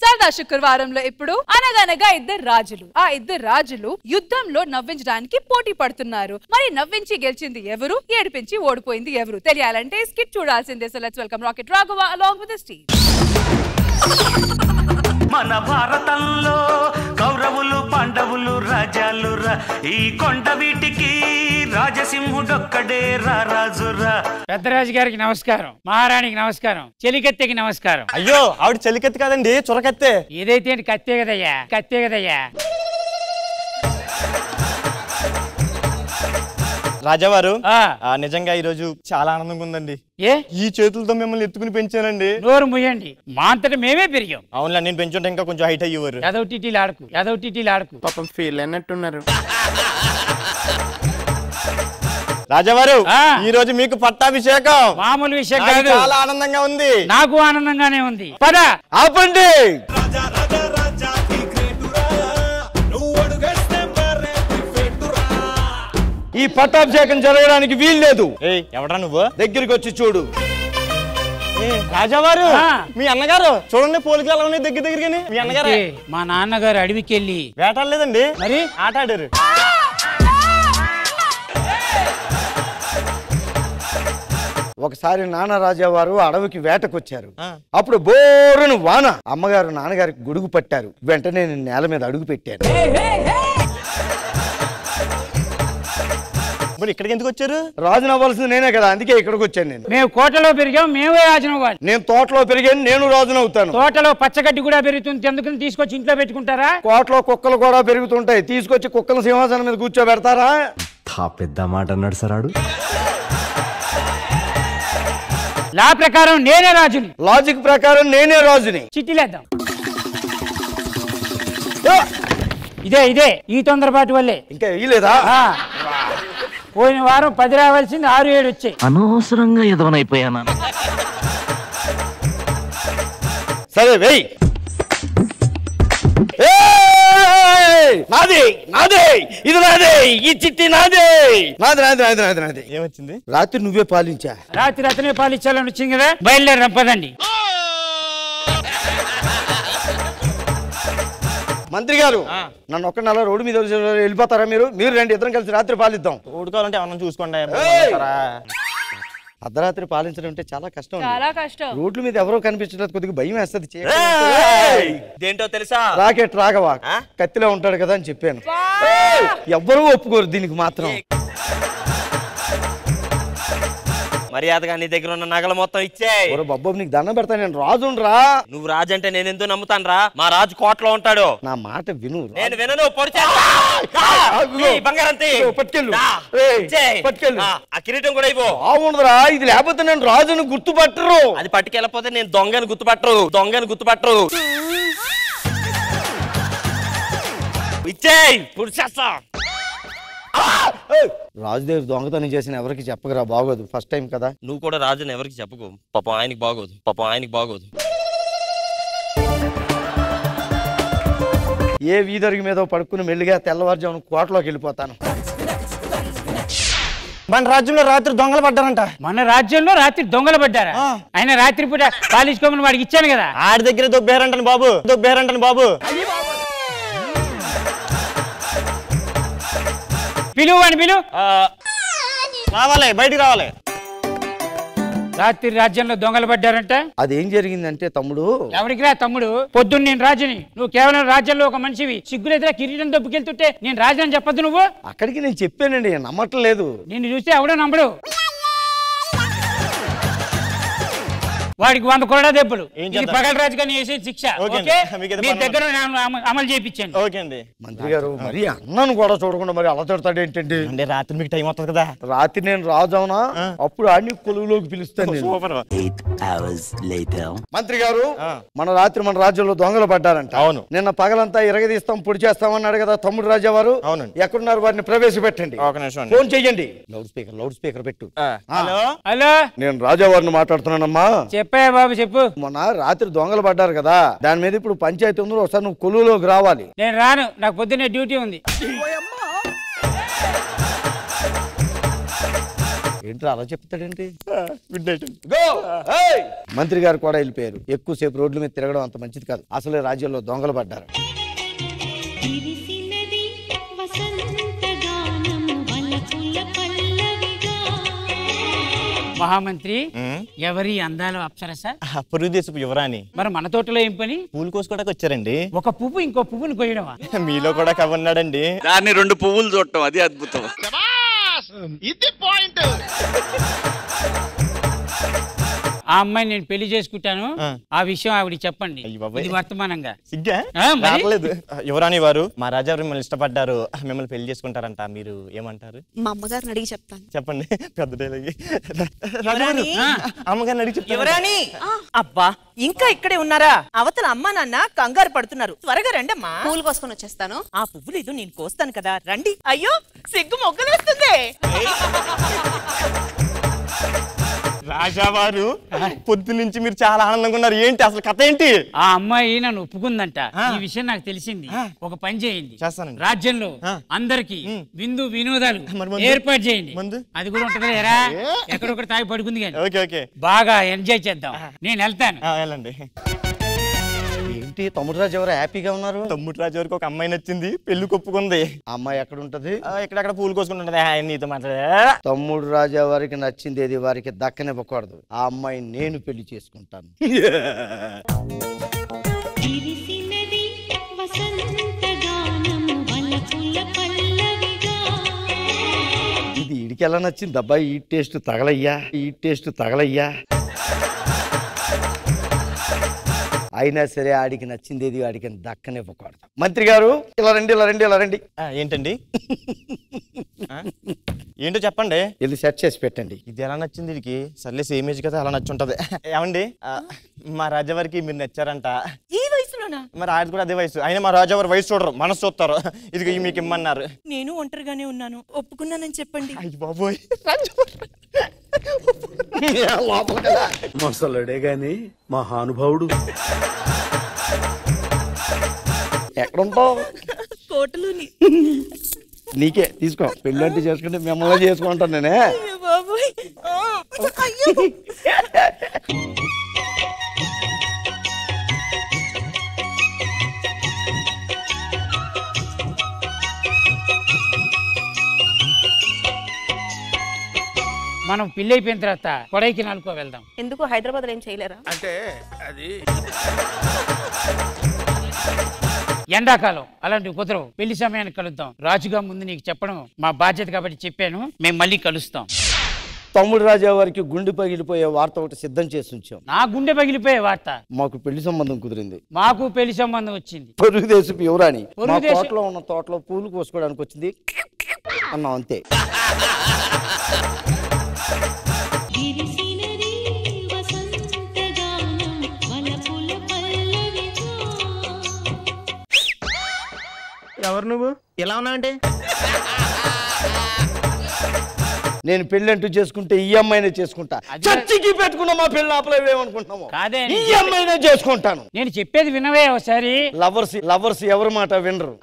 సరదా శుక్రవారంలో ఇప్పుడు అనగనగా ఇద్దరు రాజులు. ఆ ఇద్దరు రాజులు యుద్ధంలో నవ్వించడానికి పోటీ పడుతున్నారు. మరి నవ్వించి గెలిచింది ఎవరు, ఏడిపించి ఓడిపోయింది ఎవరు తెలియాలంటే స్కిట్ చూడాల్సిందే. So let's welcome rocket Raghava along with the team. మన భారతంలో కౌరవులు పాండవులు రాజాలు ఈ కొండ వీటికి రాజసింహుడొక్కడే రాజురా. పెద్దరాజు గారికి నమస్కారం, మహారాణికి నమస్కారం, చెలికత్తెకి నమస్కారం. అయ్యో ఆవిడ చెలికత్తి కాదండి, చురకత్తే. ఏదైతే కత్తే కదయ్యా, కత్తే కదయ్యా. రాజావారు నిజంగా ఈ రోజు చాలా ఆనందంగా ఉందండి. ఏ ఈ చేతులతో మిమ్మల్ని ఎత్తుకుని పెంచానండి. నోరు ముయ్యండి, మా అంతటా మేమే పెరిగాం. అవునులే, నేను పెంచుంటే ఇంకా కొంచెం హైట్ అయ్యేవారు. యాదవ్ టీటీలు ఆడుకు, యాదవ్ టీటీలు ఆడుకు. పాపం ఫీల్ అన్నట్టున్నారు. రాజావారు ఈ రోజు మీకు పట్టాభిషేకం. మామూలు విషయం కాదు, చాలా ఆనందంగా ఉంది. నాకు ఆనందంగానే ఉంది. పద ఆపండి. ఈ పట్టాభిషేకం జరగడానికి వీల్లేదు. ఎవడా నువ్వు? దగ్గరికి వచ్చి చూడు. రాజావారు మీ అన్నగారు చూడండి, పోలికలు ఎలా ఉన్నాయి దగ్గర దగ్గరగానే. మీ అన్నగారు మా నాన్నగారు అడవికి వెళ్ళి వేటాడలేదండి, మరి ఆట ఆడారు. ఒకసారి నాన్న రాజావారు అడవికి వేటకొచ్చారు. అప్పుడు బోరును వాన. అమ్మగారు నాన్నగారికి గొడుగు పట్టారు. వెంటనే నేను నేల మీద అడుగు పెట్టాను. మరి ఇక్కడికి ఎందుకు వచ్చారు? రాజును అవ్వాల్సింది నేనే కదా, అందుకే ఇక్కడికి వచ్చాను నేను. మేము కోటలో పెరిగాం, మేమే రాజును అవ్వాలి. నేను తోటలో పెరిగాను, నేను రాజును అవుతాను. తోటలో పచ్చగడ్డి కూడా పెరుగుతుంది, ఎందుకని తీసుకొచ్చి ఇంట్లో పెట్టుకుంటారా? కోటలో కుక్కలు కూడా పెరుగుతుంటాయి, తీసుకొచ్చి కుక్కల సింహాసనం మీద కూర్చోబెడతారా? పెద్ద మాట అన్నాడు సరాడు. లా ప్రకారం నేనే రాజుని, లాజిక్ ప్రకారం నేనే రాజుని. చిట్టిలేద్దాం. ఇదే ఇదే ఈ తొందరపాటు వల్లే. ఇంకా ఇలేదా? పోయిన వారం 10 రావాల్సింది 6-7 వచ్చాయి. అనవసరంగా ఎదవనైపోయాను. సరే వెయ్. నాది నాది ఇది నాది, ఈ చిట్టి నాది నాది నాది నాది నాది నాది. ఏమొచ్చింది? రాత్రి నువ్వే పాలించా. రాత్రి అతనే పాలించాలని వచ్చింది కదా, బయలుదేరి రంపదండి. మంత్రి గారు నన్ను ఒక్క నెల రోడ్డు మీద వెళ్ళిపోతారా? మీరు రండి, ఇద్దరం కలిసి రాత్రి పాలిద్దాం. ఓడుకోవాలంటే ఏమన్నా చూసుకోండి. అర్ధరాత్రి పాలించడం అంటే చాలా కష్టం. చాలా కష్టం. రోడ్ల మీద ఎవరో కనిపించలేదు, కొద్దిగా భయం వేస్తుంది. దేంటో తెలుసా? రాకెట్ రాఘవ కత్తిలో ఉంటాడు కదా అని చెప్పాను. ఎవ్వరూ ఒప్పుకోరు దీనికి మాత్రం. మర్యాదగా నీ దగ్గర ఉన్న నగలు మొత్తం ఇచ్చేయ్. బాబు నీకు దండం పెడతా, నేను రాజును రా. నువ్వు రాజు అంటే నేను ఎందుకు నమ్ముతాను రా? మా రాజు కోటలో ఉంటాడు. నా మాట విను. నేను వినను. పట్టుకెళ్ళు. ఆ కిరీటం కూడా ఇవ్వు. బాగుండదురా, ఇది లేకపోతే నేను రాజును గుర్తుపట్టరు. అది పట్టుకెళ్ళకపోతే నేను దొంగను గుర్తుపట్టరు, దొంగను గుర్తుపట్టరు. ఇచ్చేయ్, పురుషేస్తా. రాజుదేవి దొంగతనం చేసిన ఎవరికి చెప్పకరా, బాగోదు. ఫస్ట్ టైం కదా. నువ్వు కూడా రాజుని ఎవరికి చెప్పుకో, పాపం ఆయనకి బాగోదు, పాపం ఆయనకి బాగోదు. ఏ వీధరుగు మీద పడుకుని మెల్లిగా తెల్లవారుజామున కోటలోకి వెళ్ళిపోతాను. మన రాజ్యంలో రాత్రి దొంగలు పడ్డారంట. మన రాజ్యంలో రాత్రి దొంగలు పడ్డారా? ఆయన రాత్రి పూట పాలించుకోమని వాడికి ఇచ్చాను కదా. ఆడి దగ్గర దొబ్బేరంటని బాబు, దొబ్బేరంటని బాబు. పిలువు అని పిలువు. రావాలి, బయటికి రావాలి. రాత్రి రాజ్యంలో దొంగలు పడ్డారంట. అదేం జరిగిందంటే తమ్ముడు. ఎవరికి రా తమ్ముడు? పొద్దున్న నేను రాజుని, నువ్వు కేవలం రాజ్యంలో ఒక మనిషివి. సిగ్గులేదురా కిరీటం దొబ్బుకెళ్తుంటే నేను రాజుని చెప్పొద్దు నువ్వు. అక్కడికి నేను చెప్పానండి, నమ్మట్లేదు. నిన్ను చూస్తే ఎవడో నమ్మడు. వాడికి 100 కొరడా దెబ్బలు. ఏం ఇది చేద్దాం? పగల రాజు గారిని వేసే శిక్ష. ఓకే ఓకే అండి. మీకు ఏదో మీ పని దగ్గర అమలు చేయించండి. ఓకే అండి. మంత్రి గారు మరి అన్నను కూడా చూడకుండా మరి అలా తిడతాడు ఏంటండి? అంటే రాత్రి మీకు టైం అవుతుంది కదా. రాత్రి నేను రాజవునా అప్పుడు అన్ని కొలువులోకి పిలుస్తాను నేను. సూపర్. మంత్రి గారు మన రాత్రి మన రాజ్యంలో దొంగలు పడ్డారంట. అవును. నిన్న పగలంతా ఇరగదీస్తాం పొడి చేస్తామన్నాడు కదా తమ్ముడు రాజా వారు. అవునండి. ఎక్కడున్నారు వారిని ప్రవేశపెట్టండి. ఒక నిమిషం అండి. ఫోన్ చెయ్యండి. లౌడ్ స్పీకర్ పెట్టు. హలో హలో నేను రాజా వారిని మాట్లాడుతున్నానమ్మా. చెప్పాయా బాబు చెప్పు. మొన్న రాత్రి దొంగలు పడ్డారు కదా దాని మీద ఇప్పుడు పంచాయతీ ఉంది. ఒకసారి నువ్వు కొలువులోకి రావాలి. నేను రాను, నాకు పొద్దున్నే డ్యూటీ ఉంది. ఏంట్రా అలా చెప్తాడేంటి? Good night. మంత్రి గారు కూడా వెళ్ళిపోయారు. ఎక్కువసేపు రోడ్ల మీద తిరగడం అంత మంచిది కాదు. అసలే రాజ్యంలో దొంగలు పడ్డారు. మహామంత్రి ఎవరి అందాల అప్సరస? పొరుగు దేశపు యువరాణి. మరి మన తోటలో ఏం పని? పూలు కోసుకోవడానికి వచ్చారండి. ఒక పువ్వు ఇంకో పువ్వుని కొయ్యడమా? మీలో కూడా కవన్నాడండి. దాన్ని 2 పువ్వులు చూడటం అది అద్భుతం. ఆ అమ్మాయిని నేను పెళ్లి చేసుకుంటాను, ఆ విషయం ఆవిడికి చెప్పండి. ఇది వర్తమానంగా. సిగ్గా మరి? రావట్లేదు. యువరాణి వారు మా రాజా మిమ్మల్ని ఇష్టపడ్డారు, మిమ్మల్ని పెళ్లి చేసుకుంటారంట. మీరు ఏమంటారు? మా అమ్మగారిని అడిగి చెప్తాను. చెప్పండి. పెద్ద డైలాగ్. అమ్మగారిని అడిగి చెప్తాను. యువరాణి, అబ్బా ఇంకా ఇక్కడే ఉన్నారా? అవతల అమ్మా నాన్న కంగారు పడుతున్నారు. త్వరగా రండమ్మా. పూలు కోసుకొని వచ్చేస్తాను. ఆ పువ్వులు ఏదో నేను కోస్తాను కదా, రండి. అయ్యో సిగ్గు మొగ్గలేస్తుంది. రాజావారు పొద్దు నుంచి మీరు చాలా ఆనందంగా ఉన్నారు. ఏంటి అసలు కథ ఏంటి? ఆ అమ్మాయి నన్ను ఒప్పుకుందంట. ఈ విషయం నాకు తెలిసింది. ఒక పని చేయండి, చేస్తానండి. రాజ్యంలో అందరికి విందు వినోదాలు ఏర్పాటు చేయండి. అది కూడా ఉంటది ఎరా, ఎక్కడొక్కడ తాగి పడుకుంది కానీ. ఓకే ఓకే, బాగా ఎంజాయ్ చేద్దాం. నేను వెళ్తాను. వెళ్ళండి. ఏంటి తమ్ముడు రాజు ఎవరు హ్యాపీగా ఉన్నారు? తమ్ముడు రాజు వరకు ఒక అమ్మాయి నచ్చింది, పెళ్లి కొప్పుకుంది. ఆ అమ్మాయి ఎక్కడ ఉంటది? ఎక్కడెక్కడ పూలు కోసుకుంటుంటది. నీతో మాట్లాడే. తమ్ముడు రాజా వారికి నచ్చింది ఏది వారికి దక్కనివ్వకూడదు. ఆ అమ్మాయి నేను పెళ్లి చేసుకుంటాను. ఇది ఈడికి ఎలా నచ్చింది అబ్బాయి? ఈ టేస్ట్ తగలయ్యా. అయినా సరే ఆడికి నచ్చింది ఏది ఆడికి దక్కనివ్వకూడదు. మంత్రి గారు ఇలా రండి. ఏంటండి? ఏంటో చెప్పండి. ఇది సెట్ చేసి పెట్టండి. ఇది ఎలా నచ్చింది వీడికి? సర్లే సేమ్ ఏజ్ కదా, అలా నచ్చుంటది. ఏమండి, మా రాజావారికి మీరు నచ్చారంట. ఈ వయసులోనా? మరి ఆయన కూడా అదే వయసు. అయినా మా రాజావారి వయసు చూడరు, మనసు చూస్తారు. ఇది మీకు ఇమ్మన్నారు. నేను ఒంటరిగానే ఉన్నాను, ఒప్పుకున్నానని చెప్పండి. అయ్యి బాబోయ్, మొసలుడే గాని మహానుభావుడు. ఎక్కడుంటావు? కోటలోని. నీకే తీసుకో. పెళ్ళంటే చేసుకుంటే మిమ్మల్ని చేసుకుంటాను నేనే. బాబోయ్. మనం పెళ్లి అయిపోయిన తర్వాత కొడైకెనాల్కో వెళ్దాం. ఎందుకు హైదరాబాద్ లో ఏం చేయలేరా? అంటే అది ఎండాకాలం అలాంటివి కుదరవు. పెళ్లి సమయానికి కలుద్దాం. రాజుగా ముందు నీకు చెప్పడం మా బాధ్యత కాబట్టి చెప్పాను. మేము మళ్ళీ కలుస్తాం. తమ్ముడు రాజా వారికి గుండె పగిలిపోయే వార్త ఒకటి సిద్ధం చేసి ఉంచాం. నా గుండె పగిలిపోయే వార్త? మాకు పెళ్లి సంబంధం కుదిరింది. మాకు పెళ్లి సంబంధం వచ్చింది. పొరుగు దేశపు యువరాణి మా తోటలో ఉన్న తోటలో పూలు కోసుకోవడానికి వచ్చింది అన్నాం, అంతే. ఎవరు నువ్వు? ఎలా ఉన్నావంటే? నేను పెళ్లి అంటూ చేసుకుంటే ఈ అమ్మాయినే చేసుకుంటా. చర్చికి పెట్టుకున్న మా పెళ్లి ఆపలేమనుకుంటున్నాము. కాదే, ఈ అమ్మాయినే చేసుకుంటాను. నేను చెప్పేది వినవే ఒకసారి. లవర్స్ ఎవరి మాట వినరు.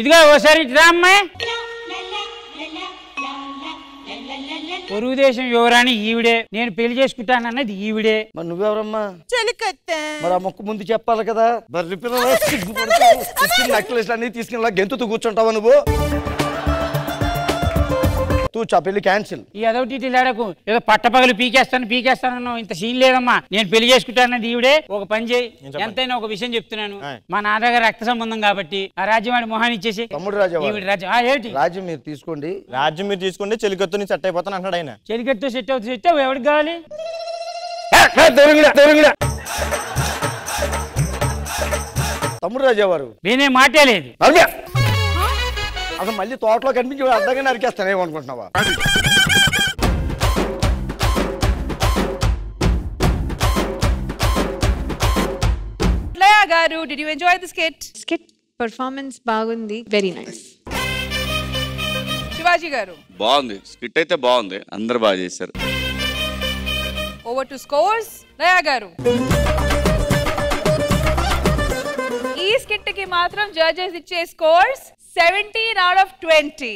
ఇదిగో ఒకసారి రా అమ్మాయి. పొరుగు దేశం యువరాణి ఈవిడే. నేను పెళ్లి చేసుకుంటానన్నది ఈవిడే. మరి నువ్వెవరమ్మా? చెలికత్తే. మరి ఆ మొక్క ముందు చెప్పాలి కదా. నక్లెస్ అన్ని తీసుకెళ్ళి గెంతుతూ కూర్చుంటావా నువ్వు? తూచా పెళ్లి క్యాన్సిల్. ఈ అదొకటి లేడకు ఏదో పట్టపగలు పీకేస్తాను ఇంత సీన్ లేదమ్మా. నేను పెళ్లి చేసుకుంటానది ఈవిడే. ఒక పని చేయి, ఎంతైనా ఒక విషయం చెప్తున్నాను. మా నాన్నగారు రక్త సంబంధం కాబట్టి ఆ రాజ్యం వాడి మొహాన్ని ఇచ్చేసి. తమ్ముడు రాజా రాజ్యం మీరు తీసుకోండి. రాజ్యం మీరు తీసుకోండి, చెలికత్తుని సెట్ అయిపోతాను అంటాడు ఆయన. చెలికత్తో సెట్ అవుతుంది. ఎవరికి కావాలి? తమ్ముడు రాజా వారు నేనే మాటలేదు. అసలు మళ్ళీ తోటలో కనిపించి అర్థంగా నరికేస్తాను ఏమనుకుంటున్నావా? లయా గారు, did you enjoy the skit? Skit performance బాగుంది, వెరీ నైస్. శివాజీ గారు బాగుంది, స్కిట్ అయితే బాగుంది, అందరు బాగా చేశారు. Over to scores. లయా గారు, ఈ స్కిట్ కి మాత్రం జడ్జెస్ ఇచ్చే స్కోర్స్ 17 out of 20.